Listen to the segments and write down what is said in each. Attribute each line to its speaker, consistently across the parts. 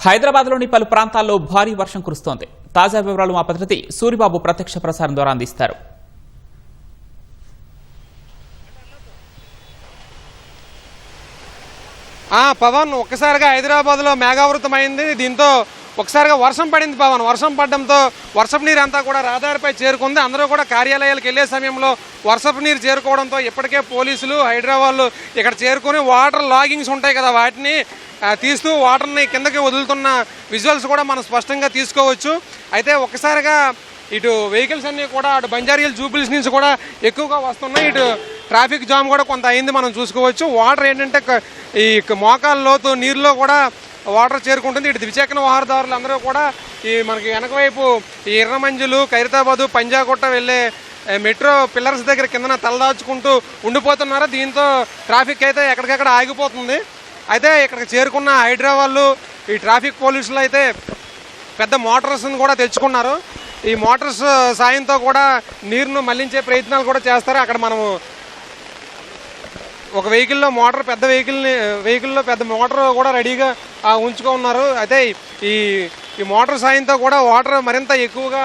Speaker 1: హైదరాబాద్లోని పలు ప్రాంతాల్లో భారీ వర్షం కురుస్తోంది. తాజా వివరాలు మా ప్రతినిధి సూరిబాబు ప్రత్యక్ష ప్రసారం ద్వారా అందిస్తారు.
Speaker 2: పవన్, ఒక్కసారిగా హైదరాబాద్లో మేఘావృతమైంది. దీంతో ఒకసారిగా వర్షం పడింది పవన్. వర్షం పడడంతో వర్షపు నీరు అంతా కూడా రహదారిపై చేరుకుంది. అందరూ కూడా కార్యాలయాలకు వెళ్లే సమయంలో వర్షపు నీరు చేరుకోవడంతో ఇప్పటికే పోలీసులు హైదరాబాద్లో ఇక్కడ చేరుకుని వాటర్ లాగింగ్స్ ఉంటాయి కదా, వాటిని తీస్తూ వాటర్ని కిందకి వదులుతున్న విజువల్స్ కూడా మనం స్పష్టంగా తీసుకోవచ్చు. అయితే ఒక్కసారిగా ఇటు వెహికల్స్ అన్నీ కూడా అటు బంజారీహిల్స్ జూబిలీస్ నుంచి కూడా ఎక్కువగా వస్తున్నాయి. ఇటు ట్రాఫిక్ జామ్ కూడా కొంత అయింది, మనం చూసుకోవచ్చు. వాటర్ ఏంటంటే ఈ మోకాల లోతు నీరులో కూడా వాటర్ చేరుకుంటుంది. ఇటు ద్విచక్ర వాహనదారులు అందరూ కూడా ఈ మనకి వెనక వైపు ఈ ఎర్రమంజులు, ఖైరతాబాదు, పంజాగుట్ట వెళ్ళే మెట్రో పిల్లర్స్ దగ్గర కిందన తలదాచుకుంటూ ఉండిపోతున్నారు. దీంతో ట్రాఫిక్ అయితే ఎక్కడికెక్కడ ఆగిపోతుంది. అయితే ఇక్కడికి చేరుకున్న హైదరాబాద్లో ఈ ట్రాఫిక్ పోలీసులు అయితే పెద్ద మోటార్స్ని కూడా తెచ్చుకున్నారు. ఈ మోటార్స్ సాయంతో కూడా నీరును మళ్లించే ప్రయత్నాలు కూడా చేస్తారు. అక్కడ మనము ఒక వెహికల్లో మోటార్, పెద్ద వెహికల్లో పెద్ద మోటార్ కూడా రెడీగా ఉంచుకున్నారు. అయితే ఈ మోటార్ సాయంతో కూడా వాటర్ మరింత ఎక్కువగా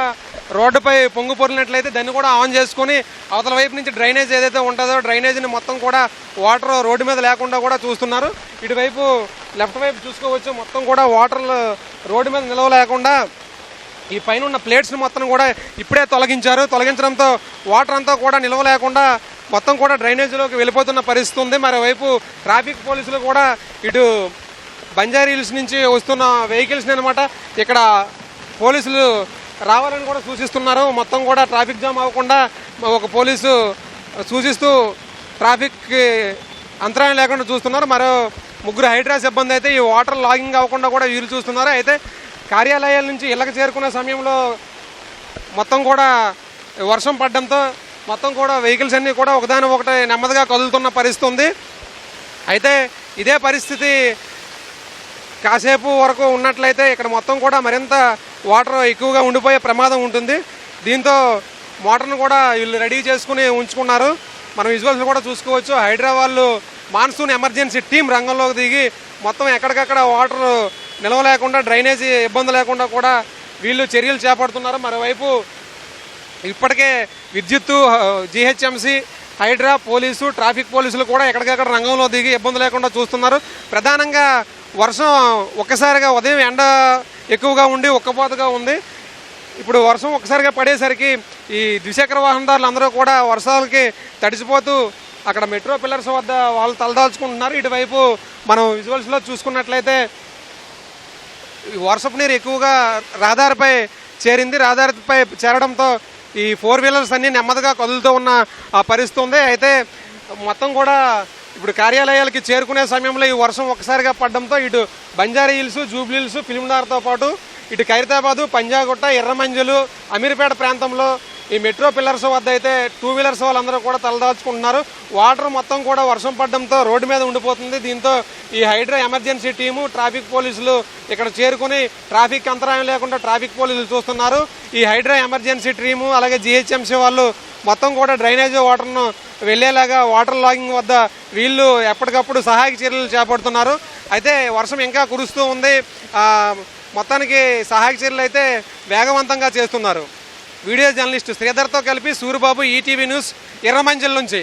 Speaker 2: రోడ్డుపై పొంగు పొరినట్లయితే దాన్ని కూడా ఆన్ చేసుకుని అవతల వైపు నుంచి డ్రైనేజ్ ఏదైతే ఉంటుందో డ్రైనేజ్ని మొత్తం కూడా వాటర్ రోడ్డు మీద లేకుండా కూడా చూస్తున్నారు. ఇటువైపు లెఫ్ట్ వైపు చూసుకోవచ్చు, మొత్తం కూడా వాటర్ రోడ్డు మీద నిలవ లేకుండా ఈ పైన ఉన్న ప్లేట్స్ని మొత్తం కూడా ఇప్పుడే తొలగించడంతో వాటర్ అంతా కూడా నిలవ లేకుండా మొత్తం కూడా డ్రైనేజీలోకి వెళ్ళిపోతున్న పరిస్థితి ఉంది. మరోవైపు ట్రాఫిక్ పోలీసులు కూడా ఇటు బంజారీహిల్స్ నుంచి వస్తున్న వెహికల్స్ని అనమాట ఇక్కడ పోలీసులు రావాలని కూడా సూచిస్తున్నారు. మొత్తం కూడా ట్రాఫిక్ జామ్ అవ్వకుండా ఒక పోలీసు సూచిస్తూ ట్రాఫిక్ అంతరాయం లేకుండా చూస్తున్నారు. మరో ముగ్గురు హైడ్రా సిబ్బంది అయితే ఈ వాటర్ లాగింగ్ అవ్వకుండా కూడా వీలు చూస్తున్నారు. అయితే కార్యాలయాల నుంచి ఇళ్ళకి చేరుకునే సమయంలో మొత్తం కూడా వర్షం పడడంతో మొత్తం కూడా వెహికల్స్ అన్నీ కూడా ఒకదాని ఒకటి నెమ్మదిగా కదులుతున్న పరిస్థితి ఉంది. అయితే ఇదే పరిస్థితి కాసేపు వరకు ఉన్నట్లయితే ఇక్కడ మొత్తం కూడా మరింత వాటర్ ఎక్కువగా ఉండిపోయే ప్రమాదం ఉంటుంది. దీంతో మోటార్ను కూడా వీళ్ళు రెడీ చేసుకుని ఉంచుకున్నారు. మనం విజువల్స్ కూడా చూసుకోవచ్చు. హైదరాబాద్లో మాన్సూన్ ఎమర్జెన్సీ టీం రంగంలోకి దిగి మొత్తం ఎక్కడికక్కడ వాటర్ నిలవ లేకుండా, డ్రైనేజీ ఇబ్బంది లేకుండా కూడా వీళ్ళు చర్యలు చేపడుతున్నారు. మరోవైపు ఇప్పటికే విద్యుత్తు, జీహెచ్ఎంసీ, హైడ్రా, పోలీసు, ట్రాఫిక్ పోలీసులు కూడా ఎక్కడికక్కడ రంగంలో దిగి ఇబ్బంది లేకుండా చూస్తున్నారు. ప్రధానంగా వర్షం ఒక్కసారిగా ఉదయం ఎండ ఎక్కువగా ఉండి ఉక్కపోతగా ఉంది. ఇప్పుడు వర్షం ఒక్కసారిగా పడేసరికి ఈ ద్విచక్ర వాహనదారులు అందరూ కూడా వర్షాలకి తడిసిపోతూ అక్కడ మెట్రో పిల్లర్స్ వద్ద వాళ్ళు తలదాల్చుకుంటున్నారు. ఇటువైపు మనం విజువల్స్లో చూసుకున్నట్లయితే వర్షపు నీరు ఎక్కువగా రహదారిపై చేరింది. రహదారిపై చేరడంతో ఈ 4 వీలర్స్ అన్నీ నెమ్మదిగా కదులుతూ ఉన్న పరిస్థితి ఉంది. అయితే మొత్తం కూడా ఇప్పుడు కార్యాలయాలకి చేరుకునే సమయంలో ఈ వర్షం ఒక్కసారిగా పడడంతో ఇటు బంజారీహిల్స్, జూబ్లీహిల్స్, ఫిలింనగర్తో పాటు ఇటు ఖైరతాబాదు, పంజాగుట్ట, ఎర్రమంజులు, అమీర్పేట ప్రాంతంలో ఈ మెట్రో పిల్లర్స్ వద్ద అయితే 2 వీలర్స్ వాళ్ళందరూ కూడా తలదాచుకుంటున్నారు. వాటర్ మొత్తం కూడా వర్షం పడడంతో రోడ్డు మీద ఉండిపోతుంది. దీంతో ఈ హైడ్రా ఎమర్జెన్సీ టీము, ట్రాఫిక్ పోలీసులు ఇక్కడ చేరుకుని ట్రాఫిక్ అంతరాయం లేకుండా ట్రాఫిక్ పోలీసులు చూస్తున్నారు. ఈ హైడ్రా ఎమర్జెన్సీ టీము అలాగే జీహెచ్ఎంసీ వాళ్ళు మొత్తం కూడా డ్రైనేజీ వాటర్ను వెళ్ళేలాగా వాటర్ లాగింగ్ వద్ద వీళ్ళు ఎప్పటికప్పుడు సహాయక చర్యలు చేపడుతున్నారు. అయితే వర్షం ఇంకా కురుస్తూ ఉంది. మొత్తానికి సహాయక చర్యలు అయితే వేగవంతంగా చేస్తున్నారు. వీడియో జర్నలిస్ట్ శ్రీధర్తో కలిపి సూరిబాబు, ఈటీవీ న్యూస్, ఎర్రమంజిల్ నుంచి.